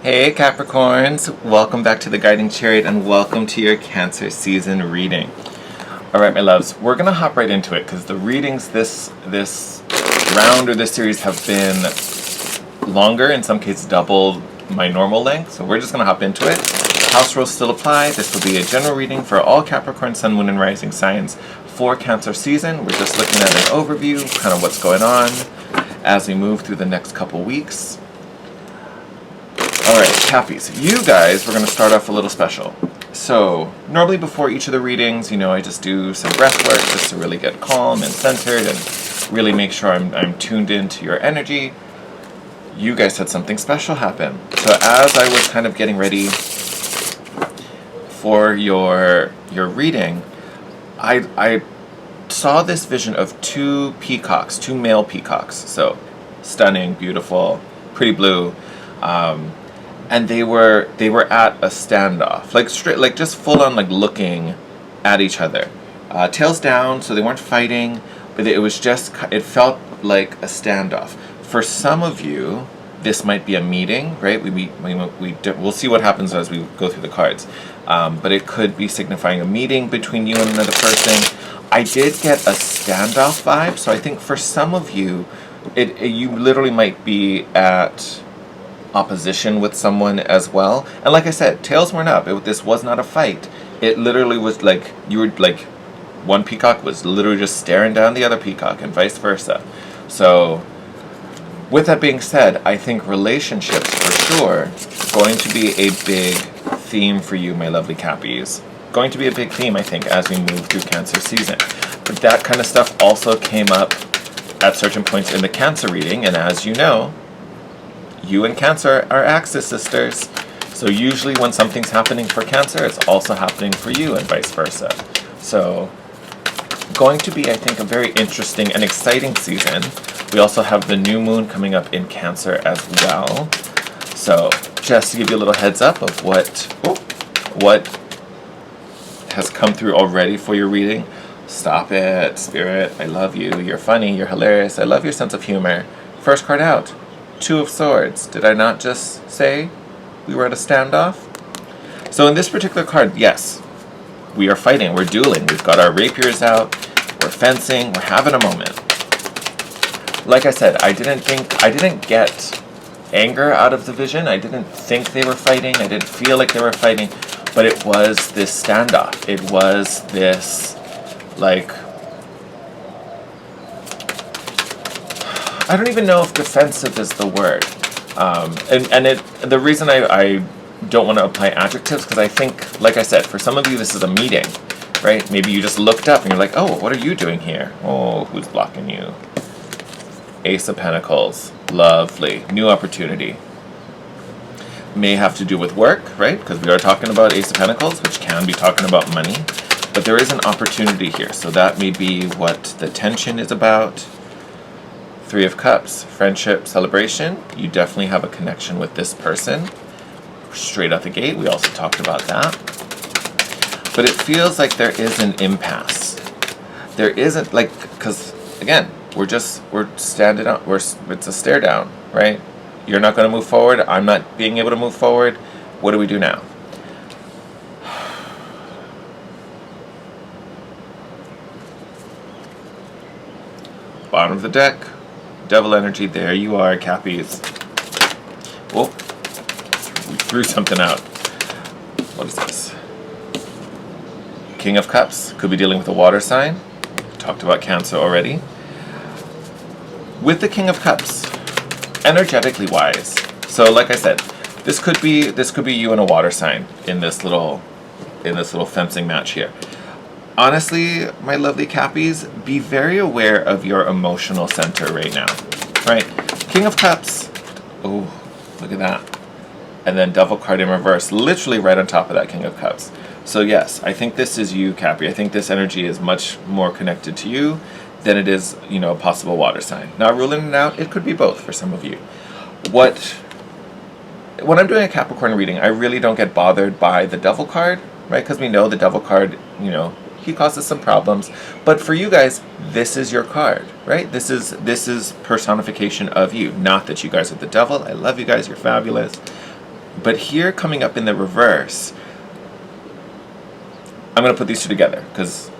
Hey Capricorns, welcome back to the Guiding Chariot and welcome to your Cancer season reading. Alright my loves, we're going to hop right into it because the readings this round or this series have been longer, in some cases double my normal length, so we're just going to hop into it. House rules still apply. This will be a general reading for all Capricorn Sun, Moon, and Rising signs for Cancer season. We're just looking at an overview, kind of what's going on as we move through the next couple weeks. Alright, Cappies, you guys, we're going to start off a little special. So, normally before each of the readings, I just do some breath work just to really get calm and centered and really make sure I'm tuned into your energy. You guys had something special happen. So as I was kind of getting ready for your reading, I saw this vision of two male peacocks. So, stunning, beautiful, pretty blue. And they were at a standoff, like just full on looking at each other, tails down, so they weren't fighting, but it felt like a standoff. For some of you, this might be a meeting, right? We'll see what happens as we go through the cards, but it could be signifying a meeting between you and another person. I did get a standoff vibe, so I think for some of you, you literally might be at opposition with someone as well. And like I said, tails weren't up. This was not a fight. It literally was one peacock was literally just staring down the other peacock and vice versa. So with that being said, I think relationships for sure going to be a big theme for you, my lovely Cappies. Going to be a big theme, I think, as we move through Cancer season. But that kind of stuff also came up at certain points in the Cancer reading, and as you know, you and Cancer are Axis sisters. So usually when something's happening for Cancer, it's also happening for you and vice versa. So going to be, I think, a very interesting and exciting season. We also have the new moon coming up in Cancer as well. So just to give you a little heads up of what has come through already for your reading. Stop it, Spirit. I love you. You're funny. You're hilarious. I love your sense of humor. First card out. Two of Swords. Did I not just say we were at a standoff? So in this particular card, yes, we are fighting, we're dueling, we've got our rapiers out, we're fencing, we're having a moment. Like I said, I didn't get anger out of the vision. I didn't think they were fighting. I didn't feel like they were fighting, but it was this standoff. It was this, I don't even know if defensive is the word. The reason I don't want to apply adjectives, because I think, like I said, for some of you this is a meeting, right? Maybe you just looked up and you're like, oh, what are you doing here? Oh, who's blocking you? Ace of Pentacles. Lovely. New opportunity. May have to do with work, right? Because we are talking about Ace of Pentacles, which can be talking about money. But there is an opportunity here, so that may be what the tension is about. Three of Cups, friendship, celebration. You definitely have a connection with this person. Straight out the gate, we also talked about that. But it feels like there is an impasse. There isn't, because, again, we're standing up, it's a stare down, right? You're not going to move forward, I'm not being able to move forward. What do we do now? Bottom of the deck. Devil energy, there you are, Cappies. Whoa, we threw something out. What is this? King of Cups, could be dealing with a water sign. Talked about Cancer already. With the King of Cups, energetically wise. So like I said, this could be you and a water sign in this little fencing match here. Honestly, my lovely Cappies, be very aware of your emotional center right now, right? King of Cups, oh, look at that. And then Devil card in reverse, literally right on top of that King of Cups. So yes, I think this is you, Cappy. I think this energy is much more connected to you than it is, a possible water sign. Not ruling it out, it could be both for some of you. When I'm doing a Capricorn reading, I really don't get bothered by the Devil card, right? Because we know the Devil card, he causes some problems. But for you guys, this is your card, right? This is personification of you. Not that you guys are the devil. I love you guys. You're fabulous. But here, coming up in the reverse, I'm going to put these two together because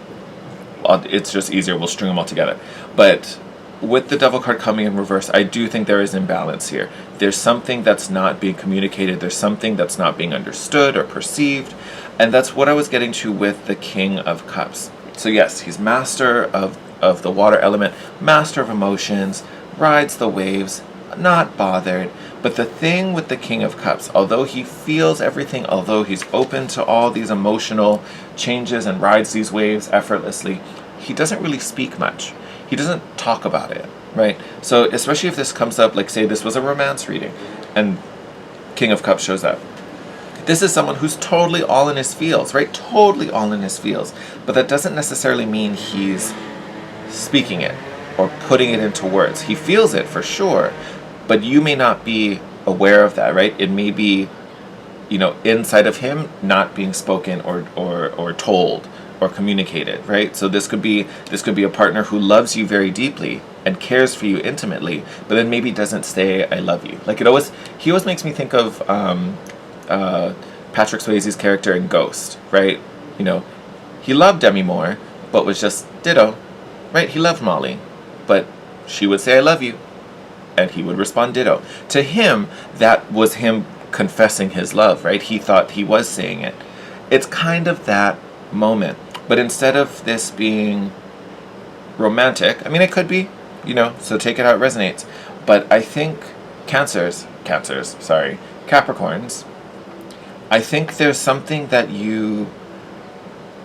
it's just easier. We'll string them all together. But with the Devil card coming in reverse, I do think there is imbalance here. There's something that's not being communicated. There's something that's not being understood or perceived. And that's what I was getting to with the King of Cups. So yes, he's master of the water element, master of emotions, rides the waves, not bothered. But the thing with the King of Cups, although he feels everything, although he's open to all these emotional changes and rides these waves effortlessly, he doesn't really speak much. He doesn't talk about it, right? So especially if this comes up, like say this was a romance reading and King of Cups shows up. This is someone who's totally all in his feels, right? Totally all in his feels. But that doesn't necessarily mean he's speaking it or putting it into words. He feels it for sure, but you may not be aware of that, right? It may be, inside of him, not being spoken or told or communicated, right? So this could be a partner who loves you very deeply and cares for you intimately, but then maybe doesn't say "I love you." Like he always makes me think of Patrick Swayze's character in Ghost, right? He loved Demi Moore, but was just ditto, right? He loved Molly, but she would say "I love you," and he would respond ditto. To him, that was him confessing his love, right? He thought he was saying it. It's kind of that moment. But instead of this being romantic, I mean, it could be, so take it how it resonates. But I think Capricorns, I think there's something that you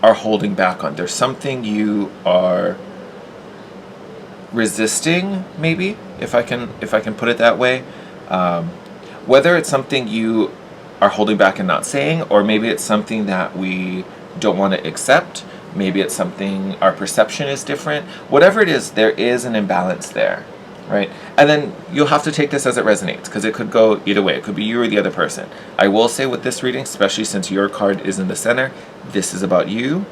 are holding back on. There's something you are resisting, maybe, if I can put it that way. Whether it's something you are holding back and not saying, or maybe it's something that we don't want to accept. Maybe it's something our perception is different. Whatever it is, there is an imbalance there, right? And then you'll have to take this as it resonates, because it could go either way. It could be you or the other person. I will say with this reading, especially since your card is in the center, this is about you.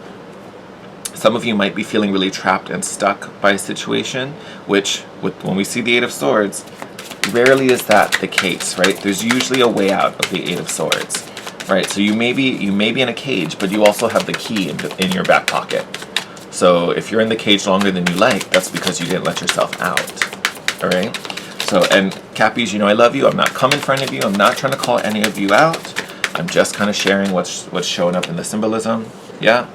Some of you might be feeling really trapped and stuck by a situation, which, when we see the Eight of Swords, rarely is that the case, right? There's usually a way out of the Eight of Swords. Right, so you may be in a cage, but you also have the key in your back pocket. So if you're in the cage longer than you like, that's because you didn't let yourself out. All right. So, and Cappies, I love you. I'm not coming in front of you. I'm not trying to call any of you out. I'm just kind of sharing what's showing up in the symbolism. Yeah.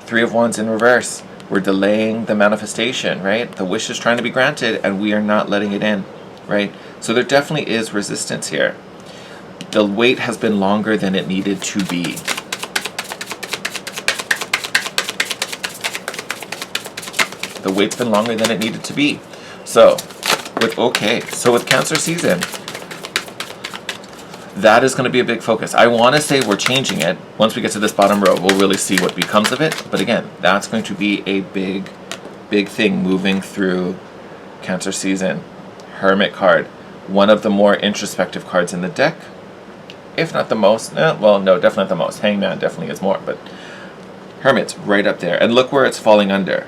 Three of Wands in reverse. We're delaying the manifestation, right? The wish is trying to be granted, and we are not letting it in, right? So there definitely is resistance here. The wait has been longer than it needed to be. The wait's been longer than it needed to be. So with Cancer season, that is going to be a big focus. I want to say we're changing it. Once we get to this bottom row, we'll really see what becomes of it. But again, that's going to be a big, big thing moving through Cancer season. Hermit card, one of the more introspective cards in the deck. If not the most, definitely not the most. Hangman definitely is more, but Hermit's right up there. And look where it's falling under.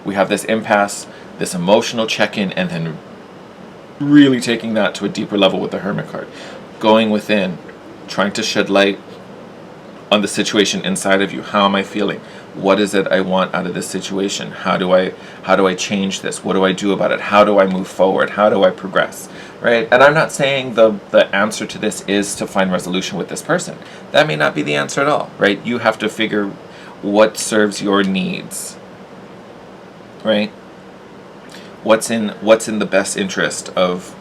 We have this impasse, this emotional check-in, and then really taking that to a deeper level with the Hermit card. Going within, trying to shed light on the situation inside of you. How am I feeling? What is it I want out of this situation? How do I change this? What do I do about it? How do I move forward? How do I progress? Right? And I'm not saying the answer to this is to find resolution with this person. That may not be the answer at all, right? You have to figure what serves your needs, right? What's in the best interest of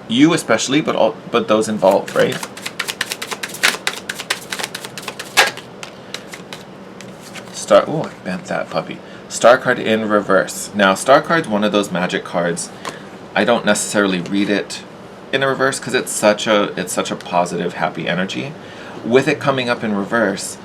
you, especially, but those involved, right? I bent that puppy. Star card in reverse. Now, Star card's one of those magic cards. I don't necessarily read it in a reverse because it's such a positive, happy energy. With it coming up in reverse,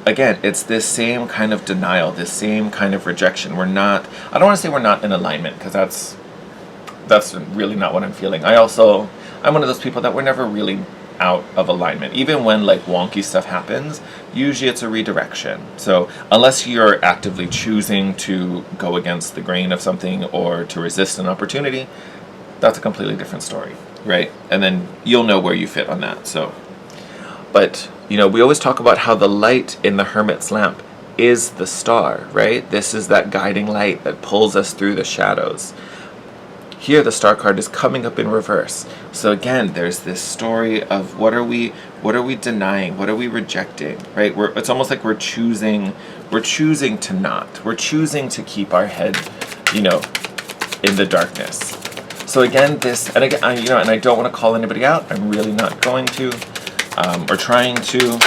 again, it's this same kind of denial, this same kind of rejection. I don't want to say we're not in alignment, because that's really not what I'm feeling. I'm one of those people that we're never really out of alignment. Even when like wonky stuff happens, usually it's a redirection. So unless you're actively choosing to go against the grain of something or to resist an opportunity, that's a completely different story. right? And then you'll know where you fit on that. So, but you know, we always talk about how the light in the hermit's lamp is the star, right? This is that guiding light that pulls us through the shadows. Here the star card is coming up in reverse. So again, there's this story of what are we denying? What are we rejecting? Right? It's almost like we're choosing to not. We're choosing to keep our head, you know, in the darkness. So again, and I don't want to call anybody out. I'm really not going to, or trying to,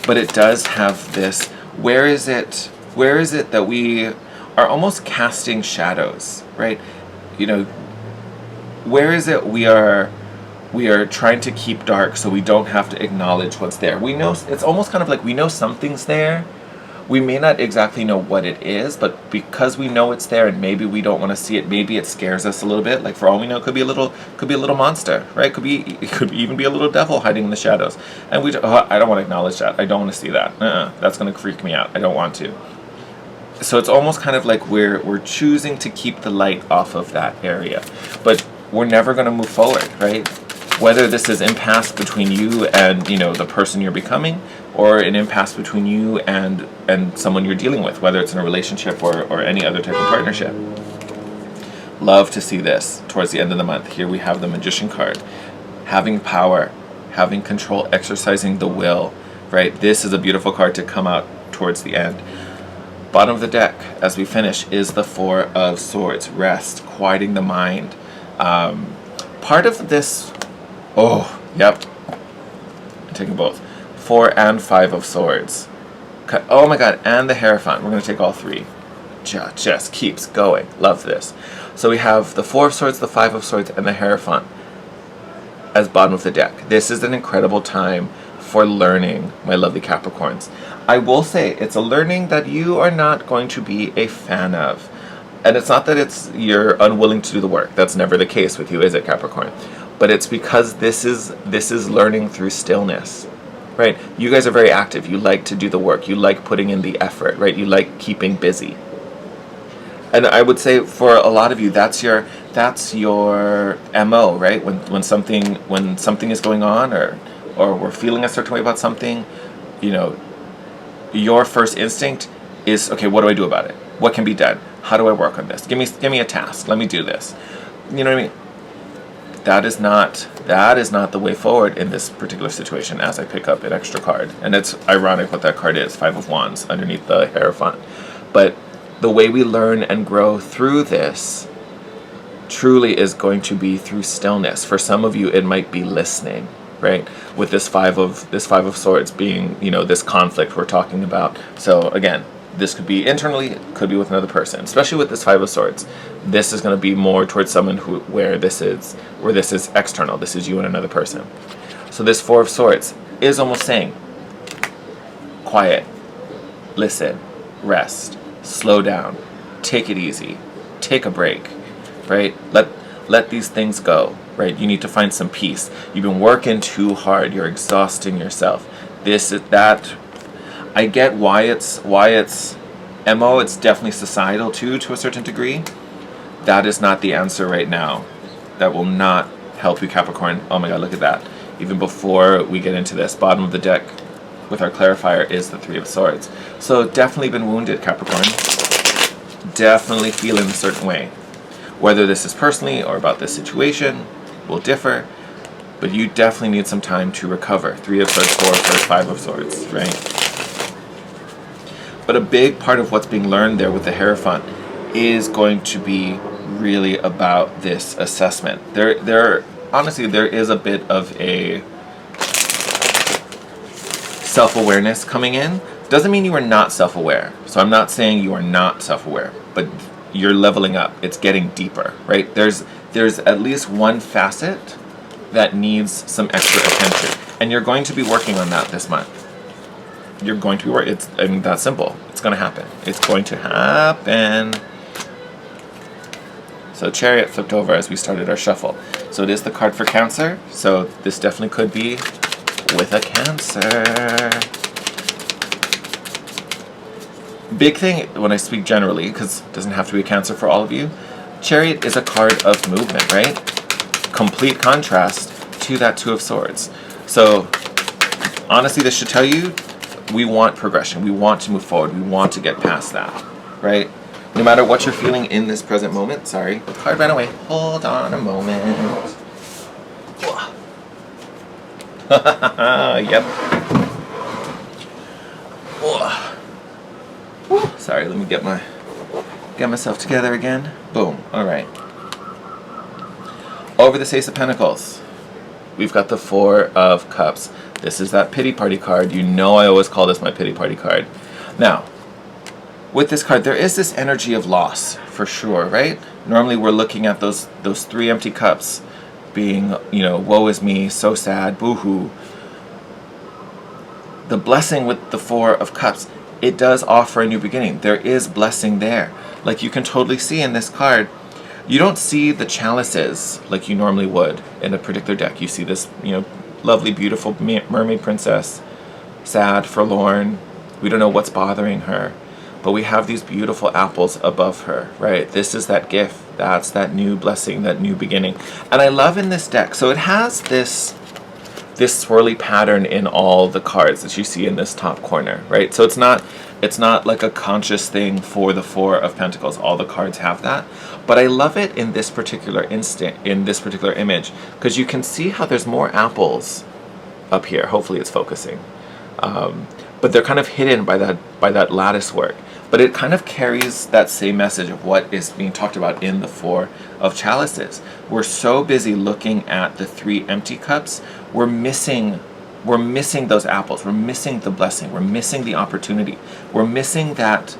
but it does have this. Where is it that we are almost casting shadows, right? You know, where is it we are trying to keep dark so we don't have to acknowledge what's there? We know, it's almost kind of like we know something's there. We may not exactly know what it is, but because we know it's there and maybe we don't want to see it, maybe it scares us a little bit. Like for all we know, it could be a little monster, right? It could even be a little devil hiding in the shadows. And I don't want to acknowledge that. I don't want to see that. That's going to freak me out. I don't want to. So it's almost kind of like we're choosing to keep the light off of that area, but we're never going to move forward, right? Whether this is impasse between you and, you know, the person you're becoming, or an impasse between you and someone you're dealing with, whether it's in a relationship or any other type of partnership. Love to see this towards the end of the month. Here we have the Magician card. Having power, having control, exercising the will, right? This is a beautiful card to come out towards the end. Bottom of the deck, as we finish, is the Four of Swords. Rest, quieting the mind. Part of this... Oh, yep. I'm taking both. 4 and 5 of Swords. Oh my god, and the Hierophant. We're going to take all three. Just keeps going. Love this. So we have the 4 of Swords, the 5 of Swords, and the Hierophant as bottom of the deck. This is an incredible time for learning, my lovely Capricorns. I will say, it's a learning that you are not going to be a fan of. And it's not that you're unwilling to do the work. That's never the case with you, is it, Capricorn? But it's because this is learning through stillness, right? You guys are very active. You like to do the work. You like putting in the effort, right? You like keeping busy. And I would say for a lot of you, that's your MO, right? When something is going on, or we're feeling a certain way about something, you know, your first instinct is, okay, what do I do about it? What can be done? How do I work on this? Give me a task. Let me do this. You know what I mean? That is not the way forward in this particular situation, as I pick up an extra card. And it's ironic what that card is, 5 of Wands underneath the Hierophant. But the way we learn and grow through this truly is going to be through stillness. For some of you, it might be listening, right? With this 5 of Swords being, you know, this conflict we're talking about. So again, this could be internally, it could be with another person. Especially with this 5 of Swords, this is going to be more towards someone where this is external. This is you and another person. So this 4 of Swords is almost saying, quiet, listen, rest, slow down, take it easy, take a break, right? Let these things go, right? You need to find some peace. You've been working too hard. You're exhausting yourself. This is that. I get why it's MO. It's definitely societal too, to a certain degree. That is not the answer right now. That will not help you, Capricorn. Oh my god, look at that. Even before we get into this, bottom of the deck with our clarifier is the 3 of Swords. So definitely been wounded, Capricorn. Definitely feeling a certain way. Whether this is personally or about this situation will differ, but you definitely need some time to recover. 3 of Swords, 4 of Swords, 5 of Swords, right? But a big part of what's being learned there with the Hierophant is going to be really about this assessment. Honestly, there is a bit of a self-awareness coming in. Doesn't mean you are not self-aware. So I'm not saying you are not self-aware, but you're leveling up. It's getting deeper, right? There's at least one facet that needs some extra attention, and you're going to be working on that this month. You're going to be working. I mean, that's simple. It's going to happen. It's going to happen. So Chariot flipped over as we started our shuffle. So it is the card for Cancer. So this definitely could be with a Cancer. Big thing when I speak generally, because it doesn't have to be a Cancer for all of you, Chariot is a card of movement, right? complete contrast to that Two of Swords. So honestly, this should tell you we want progression. We want to move forward. We want to get past that, right? No matter what you're feeling in this present moment. Sorry, the card ran away. Hold on a moment. Yep. Sorry, let me get myself together again. Boom. All right. Over the Ace of Pentacles, we've got the Four of Cups. This is that pity party card. You know I always call this my pity party card. Now, with this card, there is this energy of loss, for sure, right? Normally we're looking at those three empty cups being, you know, woe is me, so sad, boo-hoo. The blessing with the Four of Cups, it does offer a new beginning. There is blessing there. Like you can totally see in this card, you don't see the chalices like you normally would in a particular deck. You see this, you know, lovely, beautiful mermaid princess, sad, forlorn. We don't know what's bothering her. But we have these beautiful apples above her, right? This is that gift. That's that new blessing, that new beginning. And I love in this deck, so it has this swirly pattern in all the cards that you see in this top corner, right? So it's not like a conscious thing for the Four of Pentacles. All the cards have that. But I love it in this particular in this particular image, because you can see how there's more apples up here. Hopefully it's focusing. But they're kind of hidden by that lattice work. But it kind of carries that same message of what is being talked about in the Four of Chalices. We're so busy looking at the three empty cups, we're missing those apples. We're missing the blessing. We're missing the opportunity. We're missing that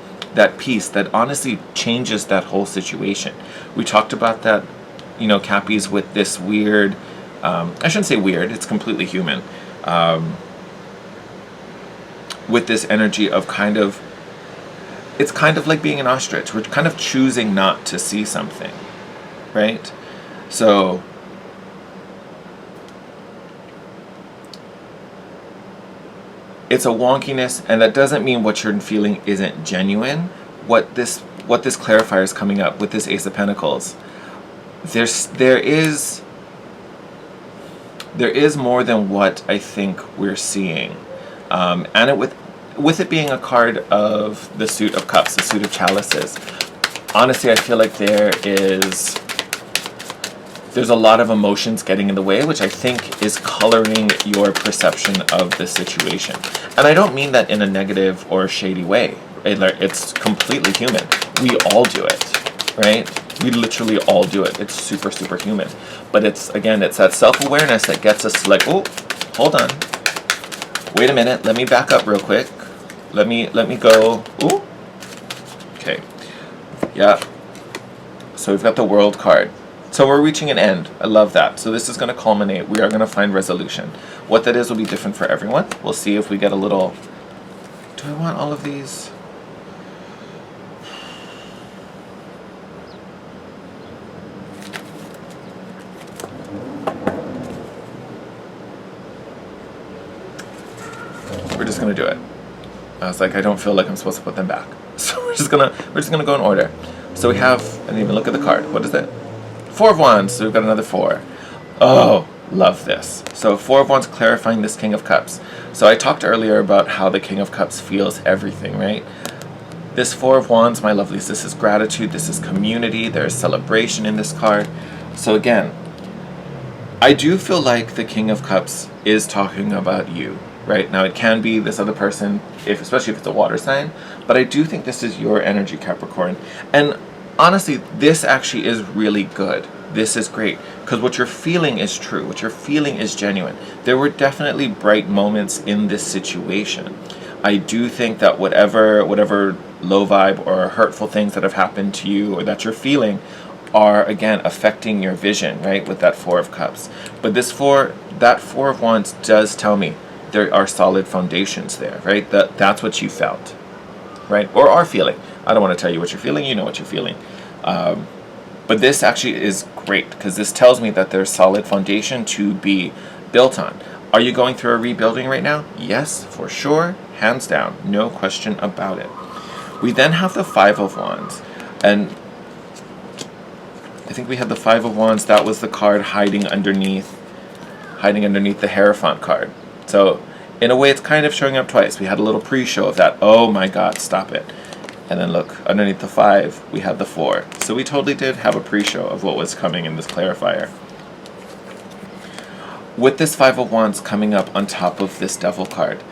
piece that honestly changes that whole situation. We talked about that, you know, Cappies, with this weird, I shouldn't say weird, it's completely human, with this energy of it's kind of like being an ostrich. We're kind of choosing not to see something, right? So it's a wonkiness, and that doesn't mean what you're feeling isn't genuine. What this clarifier is coming up with this Ace of Pentacles, there is more than what I think we're seeing, and with it being a card of the Suit of Cups, the Suit of Chalices, honestly, I feel like there's a lot of emotions getting in the way, which I think is coloring your perception of the situation. And I don't mean that in a negative or shady way. It's completely human. We all do it, right? We literally all do it. It's super, super human. But it's that self-awareness that gets us to like, oh, hold on. Wait a minute, let me back up real quick. Let me go. Ooh. Okay. Yeah. So we've got the World card. So we're reaching an end. I love that. So this is going to culminate. We are going to find resolution. What that is will be different for everyone. We'll see if we get a little... Do I want all of these? We're just going to do it. I was like, I don't feel like I'm supposed to put them back. So we're just gonna go in order. So we have, I didn't even look at the card. What is it? Four of Wands. So we've got another four. Oh, love this. So Four of Wands clarifying this King of Cups. So I talked earlier about how the King of Cups feels everything, right? This Four of Wands, my lovelies, this is gratitude, this is community, there's celebration in this card. So again, I do feel like the King of Cups is talking about you. Right? Now it can be this other person, especially if it's a water sign, but I do think this is your energy, Capricorn. And honestly, this actually is really good. This is great, because what you're feeling is true. What you're feeling is genuine. There were definitely bright moments in this situation. I do think that whatever low vibe or hurtful things that have happened to you or that you're feeling are, again, affecting your vision, right, with that Four of Cups. But that Four of Wands does tell me there are solid foundations there, right? That's what you felt, right? Or are feeling. I don't want to tell you what you're feeling. You know what you're feeling. But this actually is great, because this tells me that there's solid foundation to be built on. Are you going through a rebuilding right now? Yes, for sure. Hands down. No question about it. We then have the Five of Wands. And I think we had the Five of Wands. That was the card hiding underneath the Hierophant card. So in a way, it's kind of showing up twice. We had a little pre-show of that. Oh my God, stop it. And then look, underneath the 5, we had the 4. So we totally did have a pre-show of what was coming in this clarifier. With this Five of Wands coming up on top of this Devil card,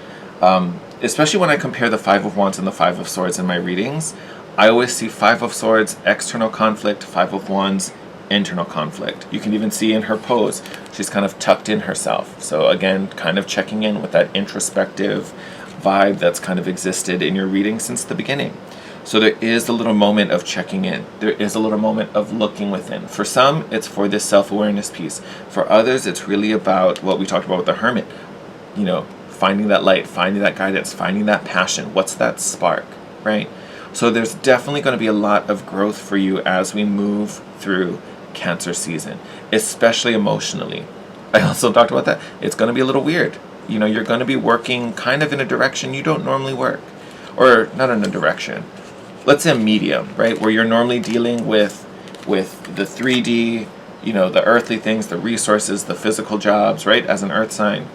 especially when I compare the Five of Wands and the Five of Swords in my readings, I always see Five of Swords, external conflict, Five of Wands, internal conflict. You can even see in her pose, she's kind of tucked in herself. So again, kind of checking in with that introspective vibe that's kind of existed in your reading since the beginning. So there is a little moment of checking in. There is a little moment of looking within. For some, it's for this self-awareness piece. For others, it's really about what we talked about with the Hermit. You know, finding that light, finding that guidance, finding that passion. What's that spark, right? So there's definitely going to be a lot of growth for you as we move through Cancer season, especially emotionally. I also talked about that. It's going to be a little weird. You know, you're going to be working kind of in a direction you don't normally work. Or not in a direction. Let's say a medium, right? Where you're normally dealing with the 3D, you know, the earthly things, the resources, the physical jobs, right? As an earth sign.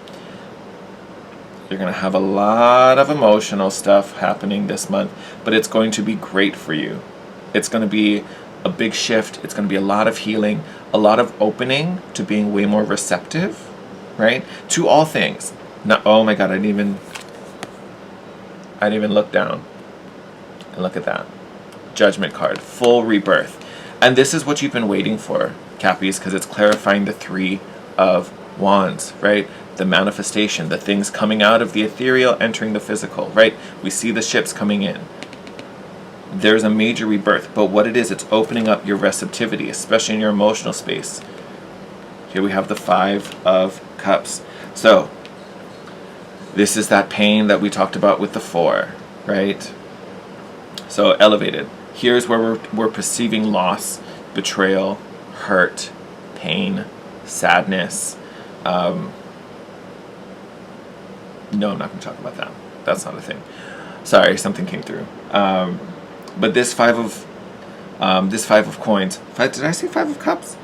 You're going to have a lot of emotional stuff happening this month, but it's going to be great for you. It's going to be a big shift. It's going to be a lot of healing, a lot of opening to being way more receptive, right? To all things. Not, oh my God, I didn't even look down. And look at that. Judgment card, full rebirth. And this is what you've been waiting for, Cappies, because it's clarifying the Three of Wands, right? The manifestation, the things coming out of the ethereal, entering the physical, right? We see the ships coming in. There's a major rebirth, but what it is, it's opening up your receptivity, especially in your emotional space. Here we have the Five of Cups. So, this is that pain that we talked about with the 4, right? So, elevated. Here's where we're perceiving loss, betrayal, hurt, pain, sadness. No, I'm not going to talk about that. That's not a thing. Sorry, something came through. But this five of coins. Did I say 5 of cups?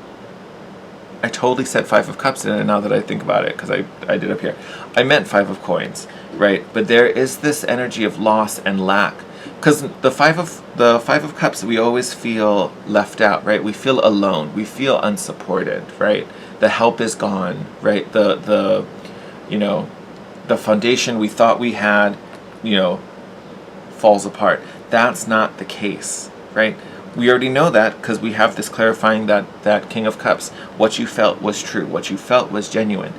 I totally said 5 of cups now that I think about it, because I did up here. I meant 5 of coins, right? But there is this energy of loss and lack, because the five of cups, we always feel left out, right? We feel alone. We feel unsupported, right? The help is gone, right? The foundation we thought we had, falls apart. That's not the case, right? We already know that because we have this clarifying that King of Cups. What you felt was true. What you felt was genuine.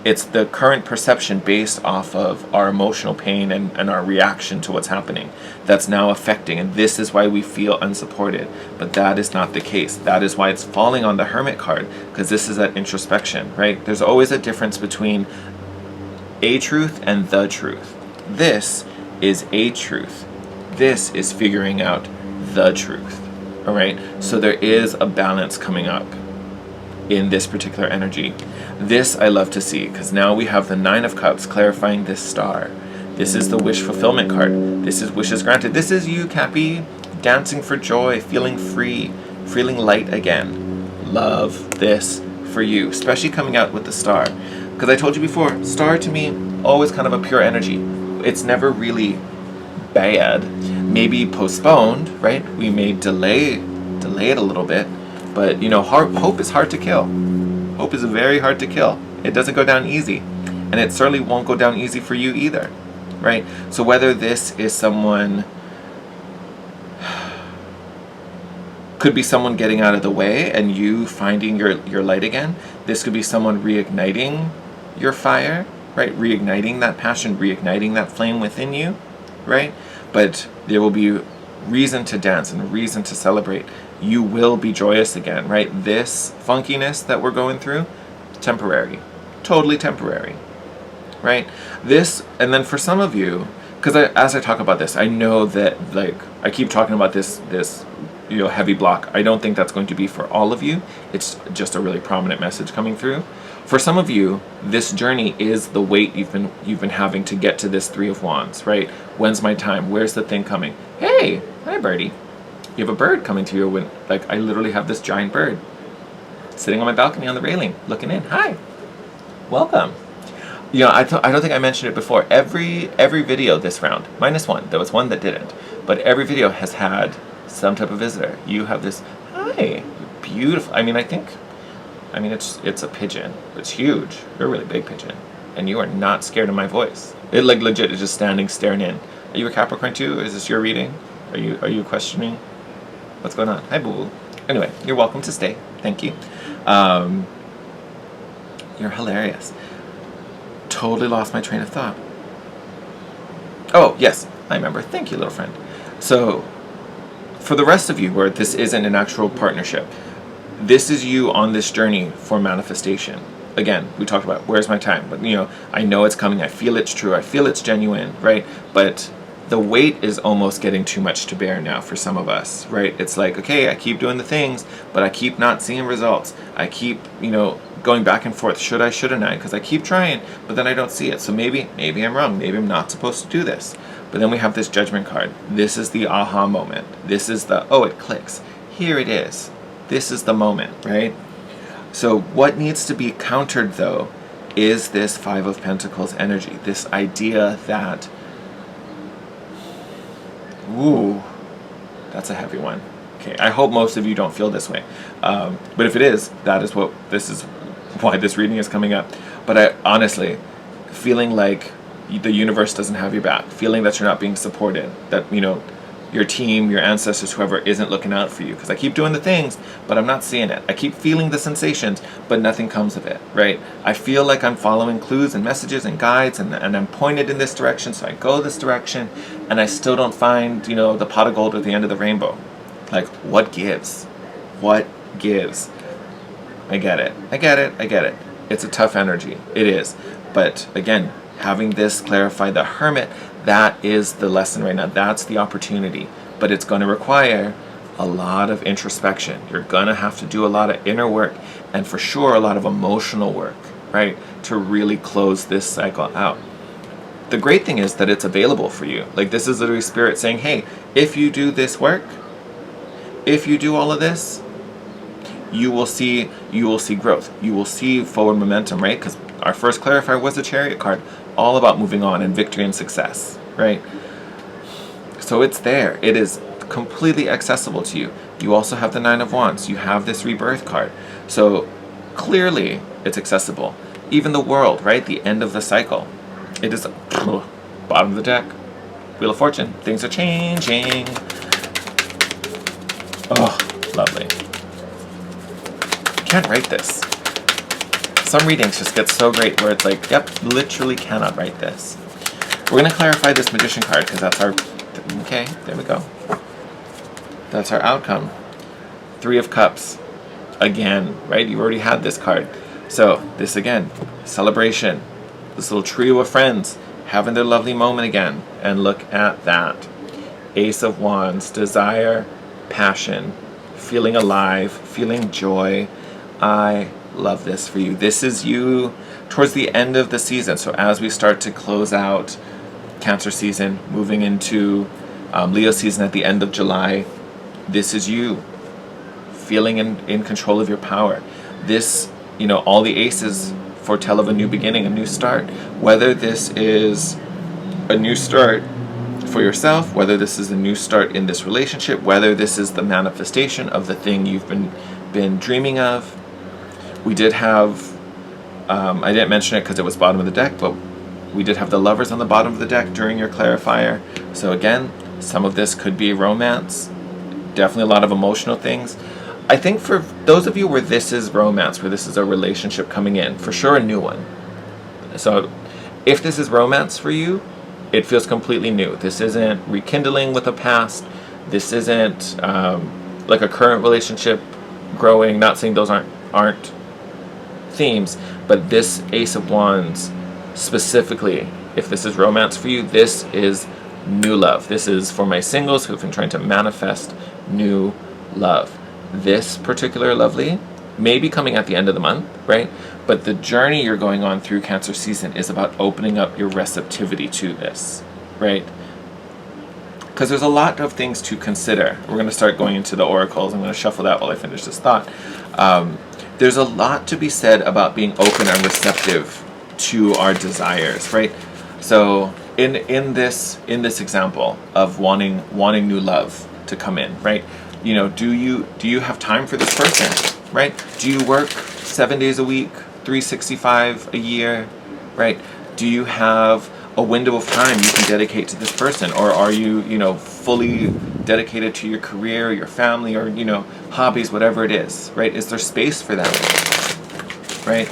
It's the current perception based off of our emotional pain and our reaction to what's happening that's now affecting. And this is why we feel unsupported. But that is not the case. That is why it's falling on the Hermit card, because this is that introspection, right? There's always a difference between a truth and the truth. This is a truth. This is figuring out the truth. All right? So there is a balance coming up in this particular energy. This I love to see, because now we have the 9 of Cups clarifying this star. This is the wish fulfillment card. This is wishes granted. This is you, Cappy, dancing for joy, feeling free, feeling light again. Love this for you, especially coming out with the star. Because I told you before, star to me, always kind of a pure energy. It's never really bad. Maybe postponed, right? We may delay it a little bit, but hope is hard to kill. Hope is very hard to kill. It doesn't go down easy, and it certainly won't go down easy for you either, right? So whether this is someone, could be someone getting out of the way and you finding your light again. This could be someone reigniting your fire, right? Reigniting that passion, reigniting that flame within you, right? But there will be reason to dance and reason to celebrate. You will be joyous again, right? This funkiness that we're going through, temporary, totally temporary, right? This, and then for some of you, because as I talk about this, I know that I keep talking about this heavy block. I don't think that's going to be for all of you. It's just a really prominent message coming through. For some of you, this journey is the weight you've been having to get to this 3 of Wands, right? When's my time? Where's the thing coming? Hey, hi birdie. You have a bird coming to you when, I literally have this giant bird. sitting on my balcony on the railing, looking in. Hi, welcome. You know, I don't think I mentioned it before. Every video this round, minus one. There was one that didn't, but every video has had some type of visitor. You have this. Hi, you're beautiful. I mean, it's a pigeon. It's huge. You're a really big pigeon, and you are not scared of my voice. It like legit is just standing, staring in. Are you a Capricorn too? Is this your reading? Are you questioning? What's going on? Hi, boo. Anyway, you're welcome to stay. Thank you. You're hilarious. Totally lost my train of thought. Oh, yes, I remember. Thank you, little friend. So, for the rest of you where this isn't an actual partnership, this is you on this journey for manifestation. Again, we talked about where's my time, but you know, I know it's coming, I feel it's true, I feel it's genuine, right? But the weight is almost getting too much to bear now for some of us, right? It's like, okay, I keep doing the things, but I keep not seeing results. I keep, you know, going back and forth. Should I, shouldn't I? Because I keep trying, but then I don't see it. So maybe I'm wrong. Maybe I'm not supposed to do this. But then we have this judgment card. This is the aha moment. This is the, oh, it clicks. Here it is. This is the moment, right? So what needs to be countered, though, is this Five of Pentacles energy. This idea that, ooh, that's a heavy one. Okay, I hope most of you don't feel this way. But if it is, this is why this reading is coming up. But I honestly, feeling like the universe doesn't have your back, feeling that you're not being supported, that, you know, your team, your ancestors, whoever isn't looking out for you. Because I keep doing the things, but I'm not seeing it. I keep feeling the sensations, but nothing comes of it, right? I feel like I'm following clues and messages and guides, and I'm pointed in this direction, so I go this direction, and I still don't find, you know, the pot of gold at the end of the rainbow. Like, what gives? What gives? I get it. It's a tough energy. It is. But again, having this clarify the Hermit, that is the lesson right now. That's the opportunity. But it's going to require a lot of introspection. You're going to have to do a lot of inner work, and for sure a lot of emotional work, right? To really close this cycle out. The great thing is that it's available for you. Like, this is literally Spirit saying, hey, if you do this work, if you do all of this, you will see growth. You will see forward momentum, right? Because our first clarifier was the Chariot card, all about moving on and victory and success, right? So it's there. It is completely accessible to you. You also have the Nine of Wands. You have this rebirth card. So clearly it's accessible. Even the World, right? The end of the cycle. It is bottom of the deck. Wheel of Fortune. Things are changing. Oh, lovely. Can't write this. Some readings just get so great where it's like, yep, literally cannot write this. We're going to clarify this Magician card because that's our, okay, there we go. That's our outcome. Three of Cups. Again, right? You already had this card. So, this again, celebration. This little trio of friends having their lovely moment again. And look at that. Ace of Wands, desire, passion, feeling alive, feeling joy. I love this for you. This is you towards the end of the season. So as we start to close out Cancer season, moving into Leo season at the end of July, this is you feeling in control of your power. This, you know, all the aces foretell of a new beginning, a new start. Whether this is a new start for yourself, whether this is a new start in this relationship, whether this is the manifestation of the thing you've been dreaming of. We did have, I didn't mention it because it was bottom of the deck, but we did have the Lovers on the bottom of the deck during your clarifier. So again, some of this could be romance, definitely a lot of emotional things. I think for those of you where this is romance, where this is a relationship coming in, for sure a new one. So if this is romance for you, it feels completely new. This isn't rekindling with a past. This isn't like a current relationship growing. Not saying those aren't themes, but this Ace of Wands specifically, if this is romance for you, this is new love. This is for my singles who've been trying to manifest new love. This particular lovely may be coming at the end of the month, right? But the journey you're going on through Cancer season is about opening up your receptivity to this, right? Because there's a lot of things to consider. We're going to start going into the oracles. I'm going to shuffle that while I finish this thought. there's a lot to be said about being open and receptive to our desires, right? So in this example of wanting new love to come in, right? You know, do you have time for this person, right? Do you work 7 days a week, 365 a year, right? Do you have a window of time you can dedicate to this person, or are you, you know, fully dedicated to your career, your family, or, you know, hobbies, whatever it is, right? Is there space for them, right?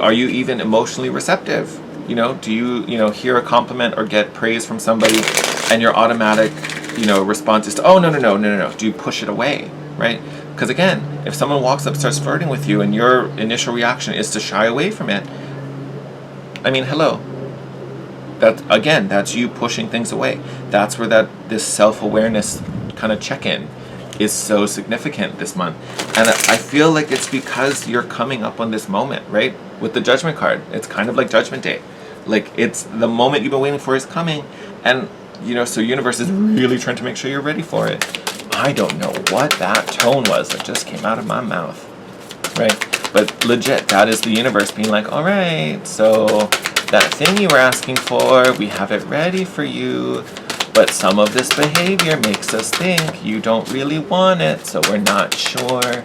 Are you even emotionally receptive? You know, do you know, hear a compliment or get praise from somebody, and your automatic, you know, response is to, oh, no. Do you push it away, right? Because again, if someone walks up, starts flirting with you, and your initial reaction is to shy away from it, I mean, hello. That's you pushing things away. That's where this self-awareness kind of check-in is so significant this month. And I feel like it's because you're coming up on this moment, right? With the Judgment card, it's kind of like Judgment Day. Like, it's the moment you've been waiting for is coming, and, you know, so universe is really trying to make sure you're ready for it. I don't know what that tone was that just came out of my mouth, right? But legit, that is the universe being like, all right, so that thing you were asking for, we have it ready for you, but some of this behavior makes us think you don't really want it, so we're not sure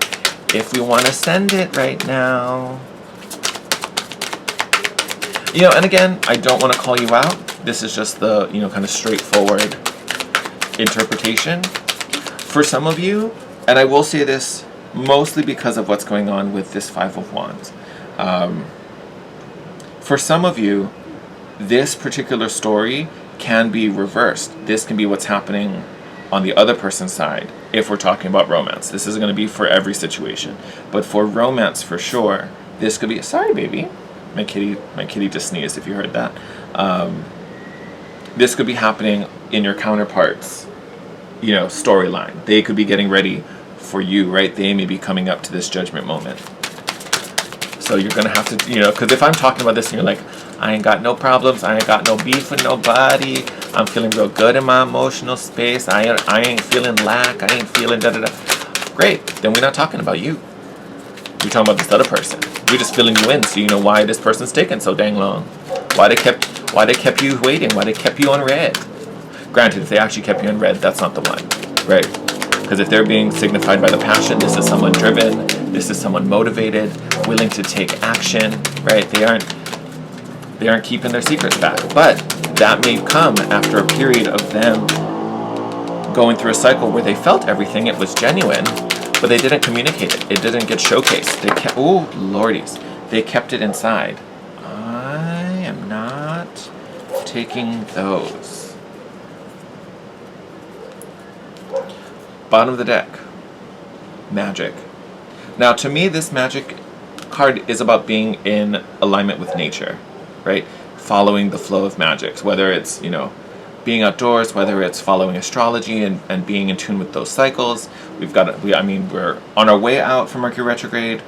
if we want to send it right now. You know, and again, I don't want to call you out. This is just the, you know, kind of straightforward interpretation. For some of you, and I will say this mostly because of what's going on with this Five of Wands, for some of you, this particular story can be reversed. This can be what's happening on the other person's side if we're talking about romance. This isn't going to be for every situation, but for romance for sure, this could be, sorry baby, my kitty just sneezed if you heard that. This could be happening in your counterpart's, you know, storyline. They could be getting ready for you, right? They may be coming up to this judgment moment. So you're going to have to, you know, because if I'm talking about this and you're like, I ain't got no problems, I ain't got no beef with nobody, I'm feeling real good in my emotional space, I ain't feeling lack, I ain't feeling da-da-da. Great, then we're not talking about you. We're talking about this other person. We're just filling you in so you know why this person's taking so dang long. Why they kept you waiting, why they kept you on red. Granted, if they actually kept you on red, that's not the one, right? Because if they're being signified by the passion, this is someone driven, this is someone motivated, willing to take action, right? They aren't keeping their secrets back. But that may come after a period of them going through a cycle where they felt everything, it was genuine, but they didn't communicate it. It didn't get showcased. They kept, oh lordies, they kept it inside. I am not taking those. Bottom of the deck, magic. Now to me, this magic card is about being in alignment with nature, right? Following the flow of magics, whether it's, you know, being outdoors, whether it's following astrology and being in tune with those cycles. We're on our way out from Mercury retrograde,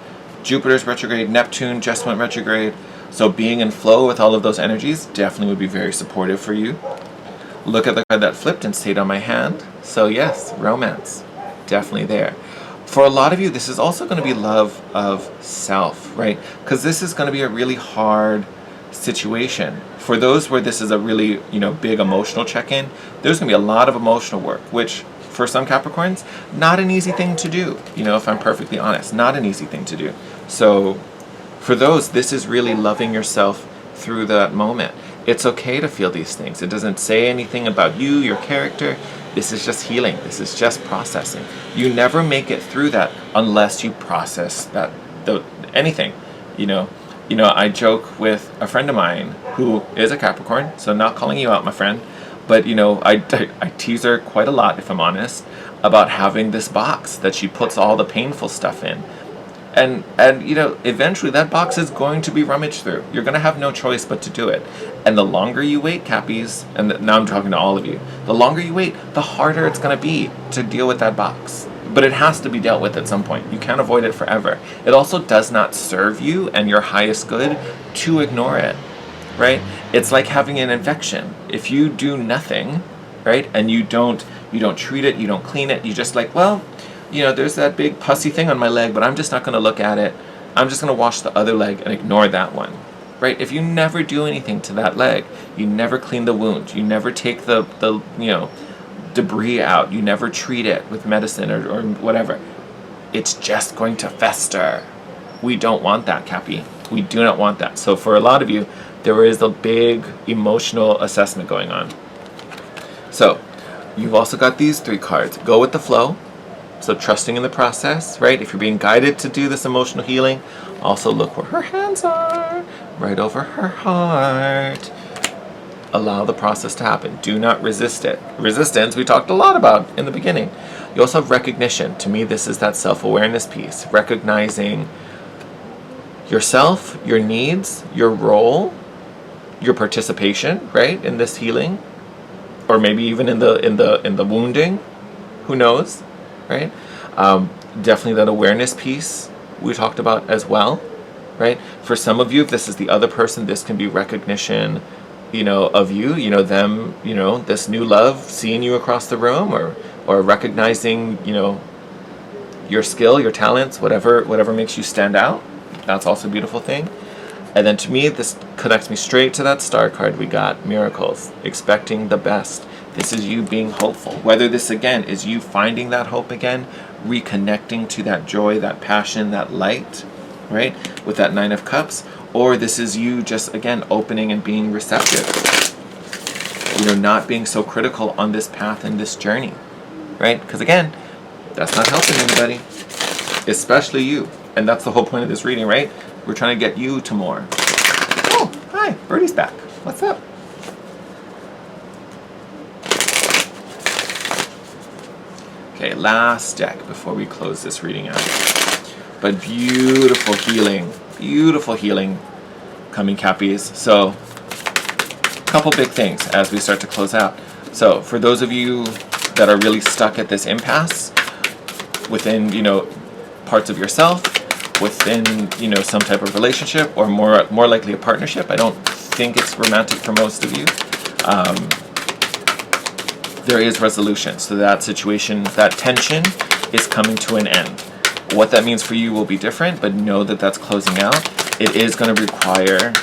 Jupiter's retrograde, Neptune, just went retrograde. So being in flow with all of those energies definitely would be very supportive for you. Look at the card that flipped and stayed on my hand. So yes, romance, definitely there. For a lot of you, this is also going to be love of self, right? Because this is going to be a really hard situation. For those where this is a really, you know, big emotional check-in, there's going to be a lot of emotional work, which for some Capricorns, not an easy thing to do. You know, if I'm perfectly honest, not an easy thing to do. So for those, this is really loving yourself through that moment. It's okay to feel these things. It doesn't say anything about you, your character. This is just healing. This is just processing. You never make it through that unless you process anything. You know, I joke with a friend of mine who is a Capricorn, so not calling you out, my friend, but you know, I tease her quite a lot, if I'm honest, about having this box that she puts all the painful stuff in. And you know, eventually that box is going to be rummaged through. You're going to have no choice but to do it. And the longer you wait, Cappies, and now I'm talking to all of you, the longer you wait, the harder it's going to be to deal with that box. But it has to be dealt with at some point. You can't avoid it forever. It also does not serve you and your highest good to ignore it, right? It's like having an infection. If you do nothing, right, and you don't treat it, you don't clean it, you just like, well, you know, there's that big pussy thing on my leg, but I'm just not going to look at it. I'm just going to wash the other leg and ignore that one, right? If you never do anything to that leg, you never clean the wound, you never take the debris out, you never treat it with medicine or whatever, it's just going to fester. We don't want that, Cappy. We do not want that. So for a lot of you, there is a big emotional assessment going on. So you've also got these 3 cards. Go with the flow. So trusting in the process, right? If you're being guided to do this emotional healing, also look where her hands are, right over her heart. Allow the process to happen. Do not resist it. Resistance, we talked a lot about in the beginning. You also have recognition. To me, this is that self-awareness piece. Recognizing yourself, your needs, your role, your participation, right, in this healing, or maybe even in the wounding. Who knows, right? Definitely that awareness piece we talked about as well, right? For some of you, if this is the other person, this can be recognition, of you, them, this new love, seeing you across the room, or recognizing, your skill, your talents, whatever makes you stand out. That's also a beautiful thing. And then to me, this connects me straight to that star card we got, miracles, expecting the best. This is you being hopeful. Whether this, again, is you finding that hope again, reconnecting to that joy, that passion, that light, right, with that 9 of Cups, or this is you just, again, opening and being receptive, not being so critical on this path and this journey, right? Because, again, that's not helping anybody, especially you. And that's the whole point of this reading, right? We're trying to get you to more. Oh, hi, Birdie's back. What's up? Okay, last deck before we close this reading out. But beautiful healing coming, Cappies. So, a couple big things as we start to close out. So, for those of you that are really stuck at this impasse within, parts of yourself, within, some type of relationship, or more likely a partnership. I don't think it's romantic for most of you. There is resolution. So that situation, that tension is coming to an end. What that means for you will be different, but know that that's closing out. It is going to require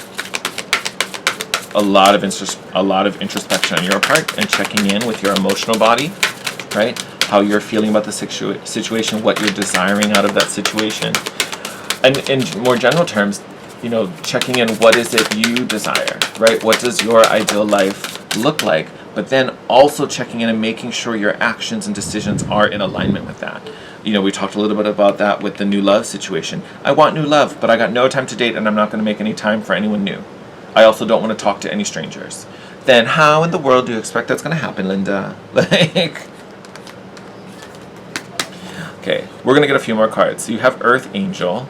a lot of introspection on your part and checking in with your emotional body, right? How you're feeling about the situation, what you're desiring out of that situation. And in more general terms, checking in, what is it you desire, right? What does your ideal life look like? But then also checking in and making sure your actions and decisions are in alignment with that. We talked a little bit about that with the new love situation. I want new love, but I got no time to date, and I'm not going to make any time for anyone new. I also don't want to talk to any strangers. Then how in the world do you expect that's going to happen, Linda? Okay, we're going to get a few more cards. So you have Earth Angel,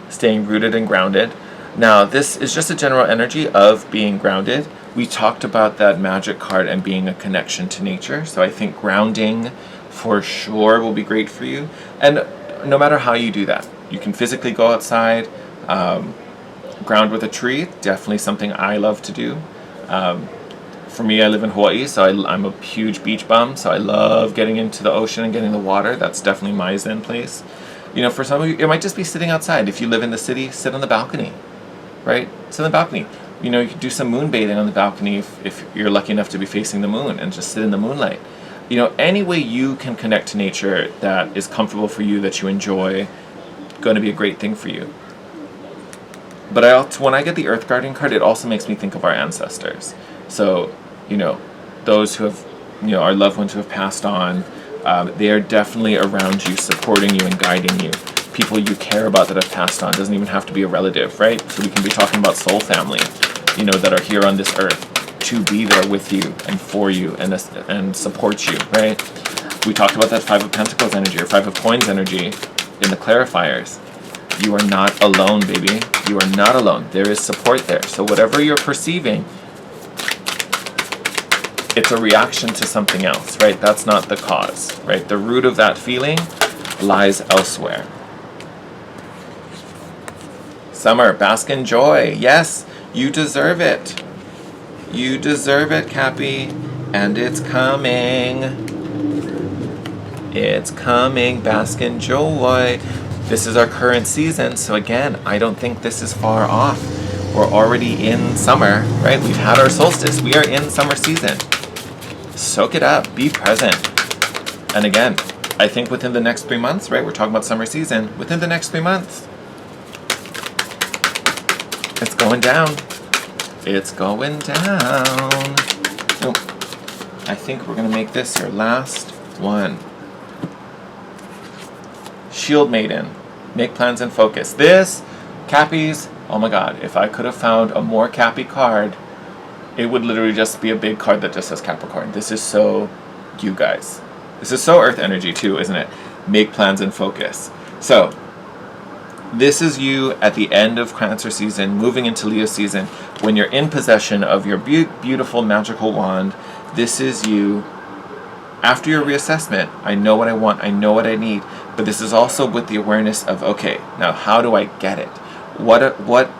staying rooted and grounded. Now, this is just a general energy of being grounded. We talked about that magic card and being a connection to nature. So I think grounding for sure will be great for you. And no matter how you do that, you can physically go outside, ground with a tree, definitely something I love to do. For me, I live in Hawaii, so I'm a huge beach bum, so I love getting into the ocean and getting the water. That's definitely my zen place. For some of you, it might just be sitting outside. If you live in the city, sit on the balcony, right? Sit on the balcony. You could do some moon bathing on the balcony if you're lucky enough to be facing the moon and just sit in the moonlight. Any way you can connect to nature that is comfortable for you, that you enjoy, going to be a great thing for you. But when I get the Earth Guardian card, it also makes me think of our ancestors. So, those who have, our loved ones who have passed on, they are definitely around you, supporting you and guiding you. People you care about that have passed on. Doesn't even have to be a relative, right? So we can be talking about soul family, that are here on this earth to be there with you and for you and support you, right? We talked about that 5 of Pentacles energy or 5 of Coins energy in the clarifiers. You are not alone, baby. You are not alone. There is support there. So whatever you're perceiving, it's a reaction to something else, right? That's not the cause, right? The root of that feeling lies elsewhere. Summer, bask in joy. Yes, you deserve it. You deserve it, Cappy. And it's coming. It's coming. Bask in joy. This is our current season, so again, I don't think this is far off. We're already in summer, right? We've had our solstice. We are in summer season. Soak it up. Be present. And again, I think within the next 3 months, right? We're talking about summer season. Within the next 3 months, it's going down. It's going down. Oh, I think we're going to make this your last one. Shield Maiden. Make plans and focus. This, Cappies, oh my god, if I could have found a more Cappy card, it would literally just be a big card that just says Capricorn. This is so you guys. This is so Earth energy too, isn't it? Make plans and focus. So, this is you at the end of Cancer season, moving into Leo season, when you're in possession of your beautiful magical wand. This is you after your reassessment. I know what I want, I know what I need, but this is also with the awareness of, okay, now how do I get it? What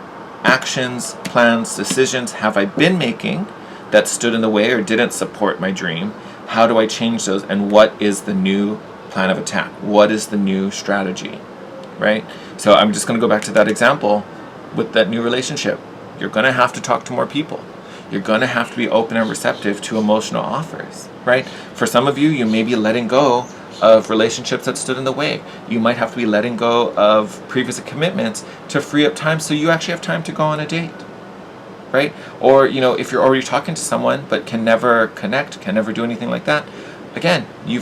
actions, plans, decisions have I been making that stood in the way or didn't support my dream? How do I change those? And what is the new plan of attack? What is the new strategy, right? So I'm just going to go back to that example with that new relationship. You're going to have to talk to more people. You're going to have to be open and receptive to emotional offers, right? For some of you, you may be letting go of relationships that stood in the way. You might have to be letting go of previous commitments to free up time so you actually have time to go on a date, right? Or, you know, if you're already talking to someone but can never connect, can never do anything like that, again, you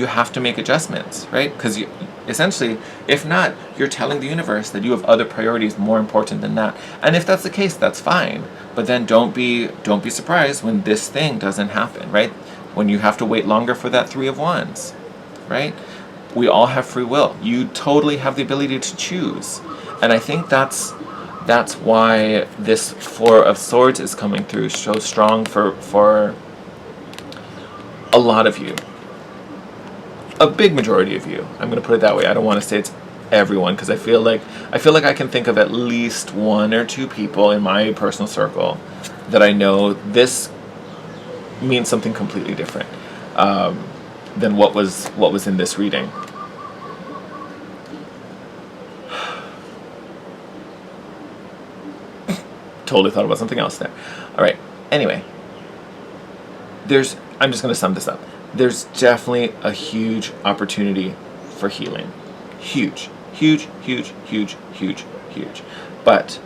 have to make adjustments, right? Because essentially, if not, you're telling the universe that you have other priorities more important than that. And if that's the case, that's fine. But then don't be surprised when this thing doesn't happen, right? When you have to wait longer for that 3 of Wands, right? We all have free will. You totally have the ability to choose. And I think that's why this 4 of Swords is coming through so strong for a lot of you. A big majority of you. I'm going to put it that way. I don't want to say it's everyone, because I feel like I can think of at least 1 or 2 people in my personal circle that I know this means something completely different than what was in this reading. Totally thought about something else there. All right. Anyway, I'm just going to sum this up. There's definitely a huge opportunity for healing. Huge. Huge, huge, huge, huge, huge. But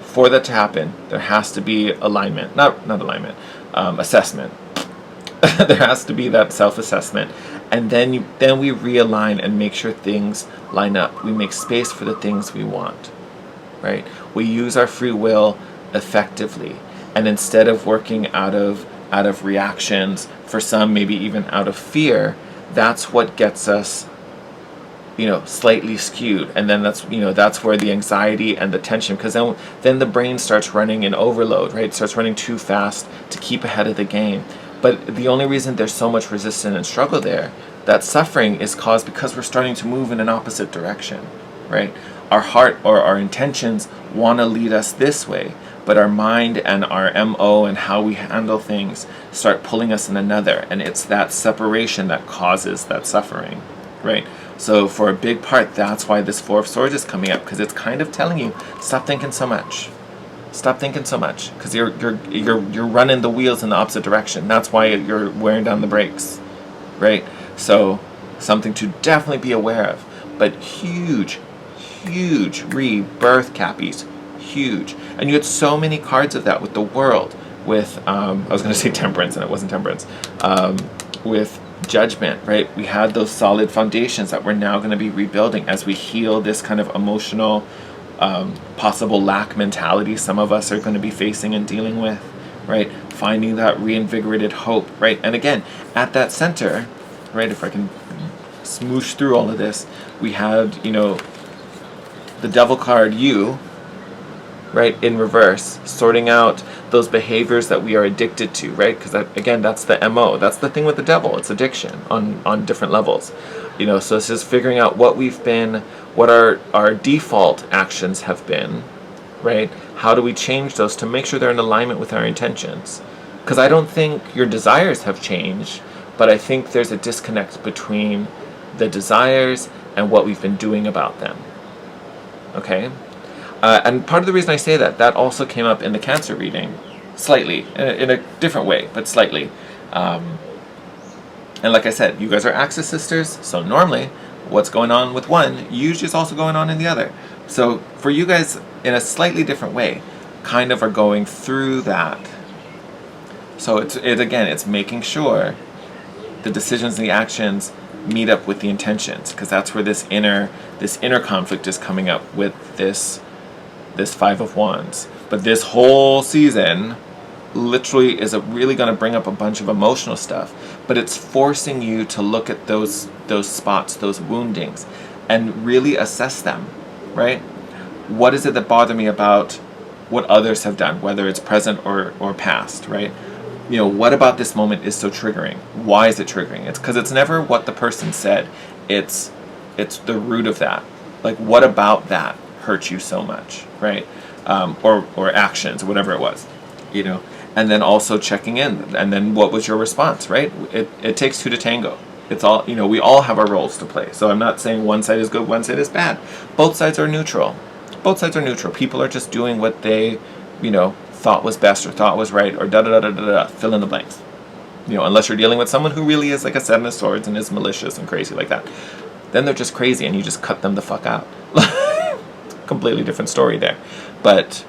for that to happen, there has to be alignment. Not alignment. Assessment. There has to be that self-assessment. And then we realign and make sure things line up. We make space for the things we want. Right? We use our free will effectively. And instead of working out of reactions, for some maybe even out of fear, that's what gets us, slightly skewed. And then that's where the anxiety and the tension, because then the brain starts running in overload, right? It starts running too fast to keep ahead of the game. But the only reason there's so much resistance and struggle there, that suffering is caused because we're starting to move in an opposite direction, right? Our heart or our intentions want to lead us this way, but our mind and our MO and how we handle things start pulling us in another, and it's that separation that causes that suffering, right? So for a big part, that's why this 4 of Swords is coming up, because it's kind of telling you, stop thinking so much. Stop thinking so much, because you're running the wheels in the opposite direction. That's why you're wearing down the brakes, right? So something to definitely be aware of. But huge rebirth, Cappies. Huge. And you had so many cards of that with the World, with I was going to say Temperance, and it wasn't Temperance, with Judgment, right? We had those solid foundations that we're now going to be rebuilding as we heal this kind of emotional possible lack mentality some of us are going to be facing and dealing with, right? Finding that reinvigorated hope, right? And again, at that center, right, if I can smoosh through all of this, we had, the Devil card, you, right, in reverse, sorting out those behaviors that we are addicted to, right? Because again, that's the MO. That's the thing with the devil. It's addiction on different levels. So this is figuring out what our default actions have been, right? How do we change those to make sure they're in alignment with our intentions? Because I don't think your desires have changed, but I think there's a disconnect between the desires and what we've been doing about them. Okay? And part of the reason I say that also came up in the Cancer reading, slightly, in a different way, but slightly. And like I said, you guys are Axis sisters, so normally what's going on with one usually is also going on in the other. So for you guys, in a slightly different way, kind of are going through that. So it's making sure the decisions and the actions meet up with the intentions, because that's where this inner conflict is coming up with this Five of Wands. But this whole season literally is really going to bring up a bunch of emotional stuff, but it's forcing you to look at those spots, those woundings, and really assess them, right? What is it that bothered me about what others have done, whether it's present or past, right? You know, what about this moment is so triggering? Why is it triggering? It's because it's never what the person said. It's the root of that. Like, what about that hurt you so much, right? Or actions, or whatever it was, you know? And then also checking in, and then what was your response, right? It takes two to tango. It's all, you know, we all have our roles to play. So I'm not saying one side is good, one side is bad. Both sides are neutral. Both sides are neutral. People are just doing what they, you know, thought was best or thought was right, or da-da-da-da-da-da, fill in the blanks. You know, unless you're dealing with someone who really is like a Seven of Swords and is malicious and crazy like that. Then they're just crazy and you just cut them the fuck out. Completely different story there. But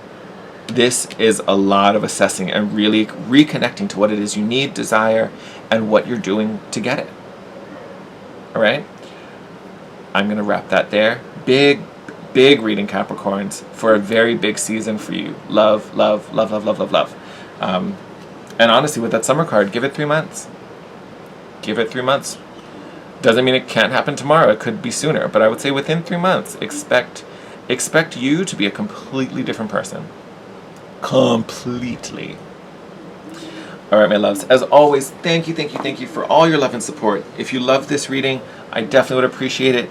this is a lot of assessing and really reconnecting to what it is you need, desire, and what you're doing to get it. All right? I'm going to wrap that there. Big reading, Capricorns, for a very big season for you. Love, love, love, love, love, love, love. And honestly, with that summer card, give it 3 months. Give it 3 months. Doesn't mean it can't happen tomorrow. It could be sooner. But I would say within 3 months, expect you to be a completely different person. Completely. All right, my loves. As always, thank you for all your love and support. If you love this reading, I definitely would appreciate it.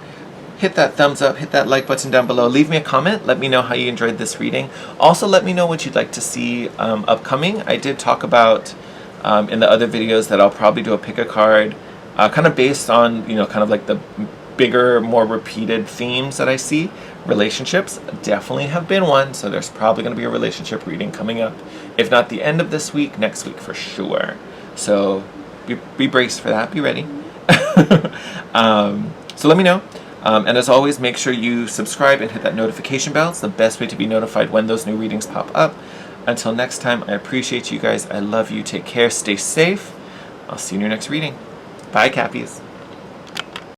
Hit that thumbs up, hit that like button down below. Leave me a comment. Let me know how you enjoyed this reading. Also, let me know what you'd like to see upcoming. I did talk about in the other videos that I'll probably do a pick a card, kind of based on, you know, kind of like the bigger, more repeated themes that I see. Relationships definitely have been one, so there's probably going to be a relationship reading coming up. If not the end of this week, next week for sure. So be braced for that. Be ready. So let me know. And as always, make sure you subscribe and hit that notification bell. It's the best way to be notified when those new readings pop up. Until next time, I appreciate you guys. I love you. Take care. Stay safe. I'll see you in your next reading. Bye, Cappies.